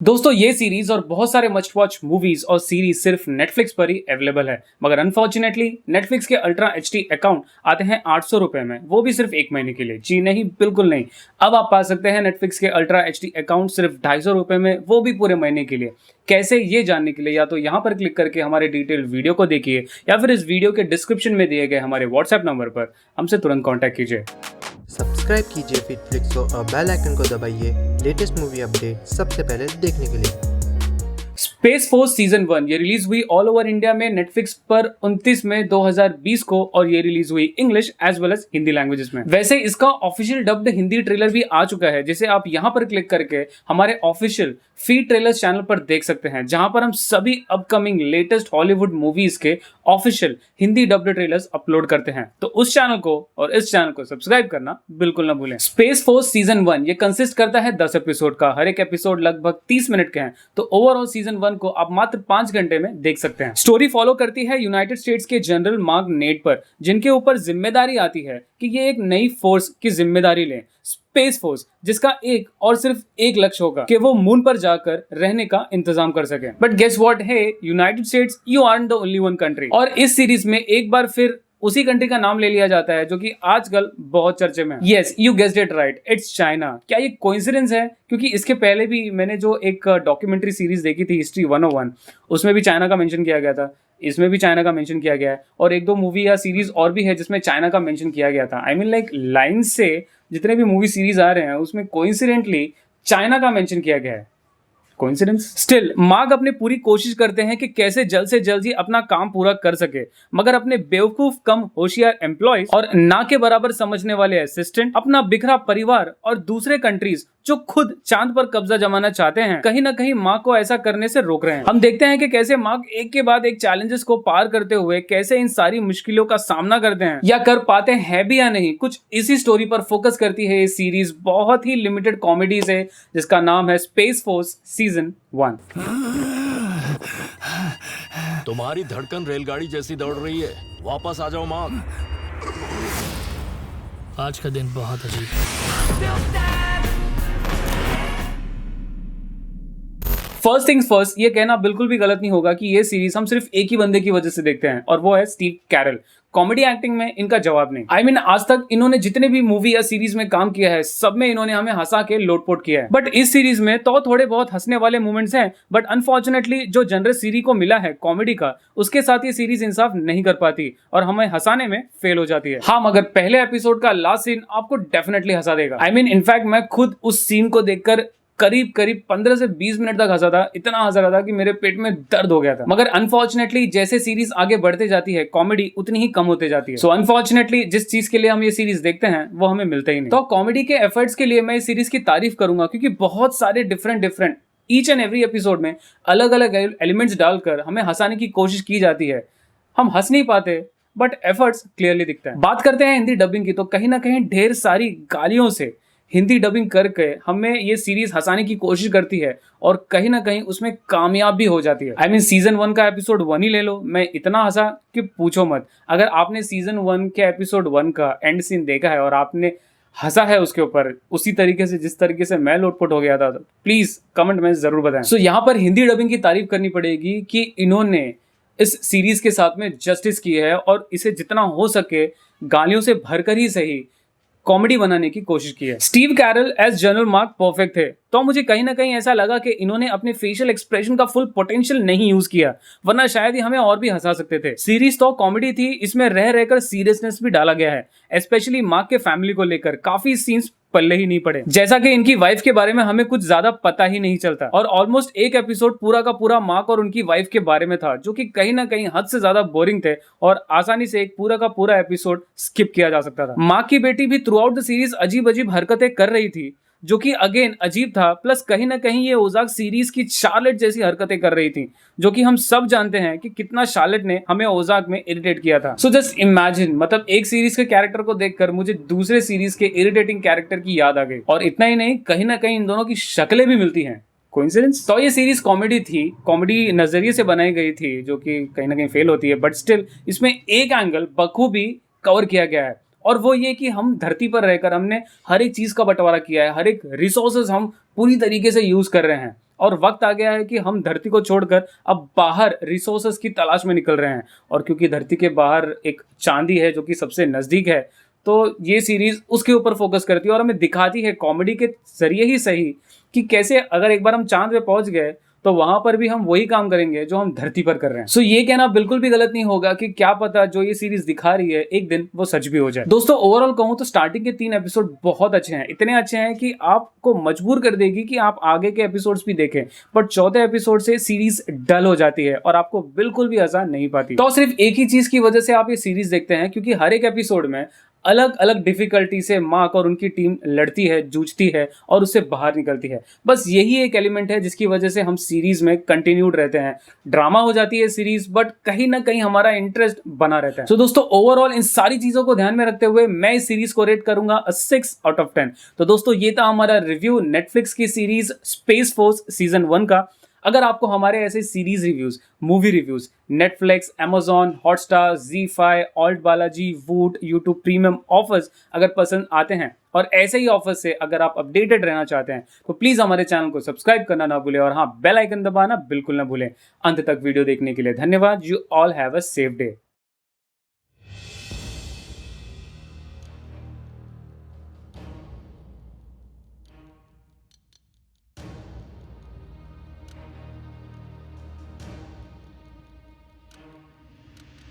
दोस्तों ये सीरीज और बहुत सारे मस्ट वॉच मूवीज और सीरीज सिर्फ नेटफ्लिक्स पर ही अवेलेबल है, मगर अनफॉर्चुनेटली नेटफ्लिक्स के अल्ट्रा एचडी अकाउंट आते हैं 800 रुपए में, वो भी सिर्फ एक महीने के लिए। जी नहीं, बिल्कुल नहीं। अब आप पा सकते हैं नेटफ्लिक्स के अल्ट्रा एचडी अकाउंट सिर्फ 250 रुपए में, वो भी पूरे महीने के लिए। कैसे, ये जानने के लिए या तो यहाँ पर क्लिक करके हमारे डिटेल्ड वीडियो को देखिए या फिर इस वीडियो के डिस्क्रिप्शन में दिए गए हमारे व्हाट्सएप नंबर पर हमसे तुरंत कॉन्टैक्ट कीजिए। सब्सक्राइब कीजिए फिटफ्लिक्स को और बेल आइकन को दबाइए लेटेस्ट मूवी अपडेट सबसे पहले देखने के लिए। स्पेस फोर्स सीजन 1 ये रिलीज हुई ऑल ओवर इंडिया में नेटफ्लिक्स पर 29 मई 2020 को, और ये रिलीज हुई English as well as Hindi languages में। वैसे इसका ऑफिशियल डब्ड हिंदी ट्रेलर भी आ चुका है, जिसे आप यहां पर क्लिक करके हमारे ऑफिशियल फीड ट्रेलर्स चैनल पर देख सकते हैं, जहां पर हम सभी अपकमिंग लेटेस्ट हॉलीवुड मूवीज के official Hindi dubbed trailers upload करते हैं। तो उस चैनल को और इस चैनल को सब्सक्राइब करना बिल्कुल ना भूलें। स्पेस फोर्स सीजन 1 ये कंसिस्ट करता है 10 एपिसोड का, हर एक एपिसोड लगभग 30 मिनट के हैं। तो ओवरऑल सीजन 1 को आप मात्र 5 घंटे में देख सकते हैं। स्टोरी फॉलो करती है यूनाइटेड स्टेट्स के जनरल मार्क नेट पर, जिनके ऊपर जिम्मेदारी आती है कि ये एक नई फोर्स की जिम्मेदारी लें, स्पेस फोर्स, जिसका एक और सिर्फ एक लक्ष्य होगा कि वो मून पर जाकर रहने का इंतजाम कर सके। बट गेस व्हाट, है United states, you aren't the only one country. और इस सीरीज में एक बार फिर उसी कंट्री का नाम ले लिया जाता है जो कि आजकल बहुत चर्चे में है। Yes, you guessed it right, it's China. क्या ये कोइंसिडेंस है? क्योंकि इसके पहले भी मैंने जो एक डॉक्यूमेंट्री सीरीज देखी थी, हिस्ट्री 101, उसमें भी चाइना का मेंशन किया गया था, इसमें भी चाइना का मेंशन किया गया है, और एक दो मूवी या सीरीज और भी है जिसमें चाइना का मेंशन किया गया था। आई मीन लाइक लाइन से जितने भी मूवी सीरीज आ रहे हैं उसमें कोइंसिडेंटली चाइना का मेंशन किया गया है। कोइंसिडेंस? स्टिल मार्क अपनी पूरी कोशिश करते हैं कि कैसे जल्द से जल्द ही अपना काम पूरा कर सके, मगर अपने बेवकूफ कम होशियार एम्प्लॉयज और ना के बराबर समझने वाले असिस्टेंट, अपना बिखरा परिवार और दूसरे कंट्रीज जो खुद चांद पर कब्जा जमाना चाहते हैं, कहीं ना कहीं मार्क को ऐसा करने से रोक रहे हैं। हम देखते हैं कि कैसे मार्क एक के बाद एक चैलेंजेस को पार करते हुए कैसे इन सारी मुश्किलों का सामना करते हैं, या कर पाते हैं भी या नहीं। कुछ इसी स्टोरी पर फोकस करती है ये सीरीज। बहुत ही लिमिटेड कॉमेडी से, जिसका नाम है स्पेस फोर्स सीजन 1। तुम्हारी धड़कन रेलगाड़ी जैसी दौड़ रही है, वापस आ जाओ मार्क। आज का दिन बहुत अजीब है। फर्स्ट थिंग्स फर्स्ट, ये कहना बिल्कुल भी गलत नहीं होगा कि ये सीरीज हम सिर्फ एक ही बंदे की वजह से देखते हैं, और वो है स्टीव कैरल। कॉमेडी एक्टिंग में इनका जवाब नहीं। आई मीन आज तक इन्होंने जितने भी मूवी या सीरीज में काम किया है, सब में इन्होंने हमें हंसा के लोटपोट किया है। बट इस सीरीज में तो थोड़े बहुत हंसने वाले मोमेंट्स हैं, बट अनफॉर्चुनेटली जो जनरल सीरीज को मिला है कॉमेडी का, उसके साथ ये सीरीज इंसाफ नहीं कर पाती और हमें हंसाने में फेल हो जाती है। हाँ, मगर पहले एपिसोड का लास्ट सीन आपको डेफिनेटली हंसा देगा। आई मीन इनफैक्ट मैं खुद उस सीन को देखकर करीब 15 से 20 मिनट तक हंसा था। इतना हंसा रहा था कि मेरे पेट में दर्द हो गया था। मगर अनफॉर्चुनेटली जैसे सीरीज आगे बढ़ते जाती है, कॉमेडी उतनी ही कम होते जाती है। सो अनफॉर्चुनेटली जिस चीज के लिए हम ये सीरीज देखते हैं वो हमें मिलता ही नहीं। तो कॉमेडी के एफर्ट्स के लिए मैं इस सीरीज की तारीफ करूंगा, क्योंकि बहुत सारे different each and every episode में अलग अलग एलिमेंट्स डालकर हमें हंसाने की कोशिश की जाती है। हम हंस नहीं पाते, बट एफर्ट्स क्लियरली दिखते हैं। बात करते हैं हिंदी डबिंग की, तो कहीं ना कहीं ढेर सारी गालियों से हिंदी डबिंग करके हमें ये सीरीज हंसाने की कोशिश करती है, और कहीं ना कहीं उसमें कामयाब भी हो जाती है। आई मीन सीजन 1 का एपिसोड 1 ही ले लो, मैं इतना हंसा कि पूछो मत। अगर आपने सीजन 1 के एपिसोड 1 का एंड सीन देखा है और आपने हंसा है उसके ऊपर उसी तरीके से जिस तरीके से मैं लोटपोट हो गया था, तो प्लीज कमेंट में जरूर बताएं। सो यहाँ पर हिंदी डबिंग की तारीफ करनी पड़ेगी कि इन्होंने इस सीरीज के साथ में जस्टिस की है, और इसे जितना हो सके गालियों से भरकर ही सही कॉमेडी बनाने की कोशिश की है। Steve Carell as General Mark perfect थे, तो मुझे कहीं ना कहीं ऐसा लगा कि इन्होंने अपने फेशियल एक्सप्रेशन का फुल पोटेंशियल नहीं यूज किया, वरना शायद ही हमें और भी हंसा सकते थे। सीरीज तो कॉमेडी थी, इसमें रह रहकर सीरियसनेस भी डाला गया है, स्पेशली मार्क के फैमिली को लेकर काफी सीन्स पल्ले ही नहीं पड़े, जैसा कि इनकी वाइफ के बारे में हमें कुछ ज्यादा पता ही नहीं चलता, और ऑलमोस्ट एक एपिसोड पूरा का पूरा मार्क और उनकी वाइफ के बारे में था, जो कि कहीं ना कहीं हद से ज्यादा बोरिंग थे, और आसानी से एक पूरा का पूरा एपिसोड स्किप किया जा सकता था। मार्क की बेटी भी थ्रू आउट द सीरीज अजीब अजीब हरकतें कर रही थी, जो कि अगेन अजीब था, प्लस कहीं ना कहीं ये ओजाक सीरीज की शार्लेट जैसी हरकतें कर रही थी, जो कि हम सब जानते हैं कि कितना शार्लेट ने हमें ओजाक में इरिटेट किया था। सो जस्ट इमेजिन, मतलब एक सीरीज के कैरेक्टर को देखकर मुझे दूसरे सीरीज के इरिटेटिंग कैरेक्टर की याद आ गई, और इतना ही नहीं, कहीं ना कहीं इन दोनों की शक्लें भी मिलती हैं। कोइंसिडेंस? तो ये सीरीज कॉमेडी थी, कॉमेडी नजरिए से बनाई गई थी, जो कि कहीं ना कहीं फेल होती है, बट स्टिल इसमें एक एंगल बखूबी कवर किया गया है, और वो ये कि हम धरती पर रहकर हमने हर एक चीज़ का बंटवारा किया है, हर एक रिसोर्सेज हम पूरी तरीके से यूज़ कर रहे हैं और वक्त आ गया है कि हम धरती को छोड़कर अब बाहर रिसोर्सेज की तलाश में निकल रहे हैं। और क्योंकि धरती के बाहर एक चांदी है जो कि सबसे नज़दीक है, तो ये सीरीज़ उसके ऊपर फोकस करती है और हमें दिखाती है कॉमेडी के ज़रिए ही सही कि कैसे अगर एक बार हम चांद पे पहुंच गए तो वहां पर भी हम वही काम करेंगे जो हम धरती पर कर रहे हैं। सो ये कहना बिल्कुल भी गलत नहीं होगा कि क्या पता जो ये सीरीज दिखा रही है एक दिन वो सच भी हो जाए। दोस्तों ओवरऑल कहूं तो स्टार्टिंग के 3 एपिसोड बहुत अच्छे हैं, इतने अच्छे हैं कि आपको मजबूर कर देगी कि आप आगे के एपिसोड्स भी देखें, बट चौथे एपिसोड से सीरीज डल हो जाती है और आपको बिल्कुल भी आसान नहीं पाती। तो सिर्फ एक ही चीज की वजह से आप ये सीरीज देखते हैं क्योंकि हर एक एपिसोड में अलग अलग डिफिकल्टी से मार्क और उनकी टीम लड़ती है, जूझती है और उससे बाहर निकलती है। बस यही एक एलिमेंट है जिसकी वजह से हम सीरीज में कंटिन्यूड रहते हैं। ड्रामा हो जाती है सीरीज, बट कहीं ना कहीं हमारा इंटरेस्ट बना रहता है। तो दोस्तों ओवरऑल इन सारी चीजों को ध्यान में रखते हुए मैं इस सीरीज को रेट करूंगा 6 आउट ऑफ 10। तो दोस्तों ये था हमारा रिव्यू नेटफ्लिक्स की सीरीज स्पेस फोर्स सीजन 1 का। अगर आपको हमारे ऐसे series reviews, movie reviews Netflix, Amazon, Hotstar, ZEE5, alt Balaji, वूट, यूट्यूब प्रीमियम ऑफर्स अगर पसंद आते हैं और ऐसे ही ऑफर्स से अगर आप अपडेटेड रहना चाहते हैं तो प्लीज हमारे चैनल को सब्सक्राइब करना ना भूलें और हाँ बेल आइकन दबाना बिल्कुल ना भूलें। अंत तक वीडियो देखने के लिए धन्यवाद। You all have a safe day.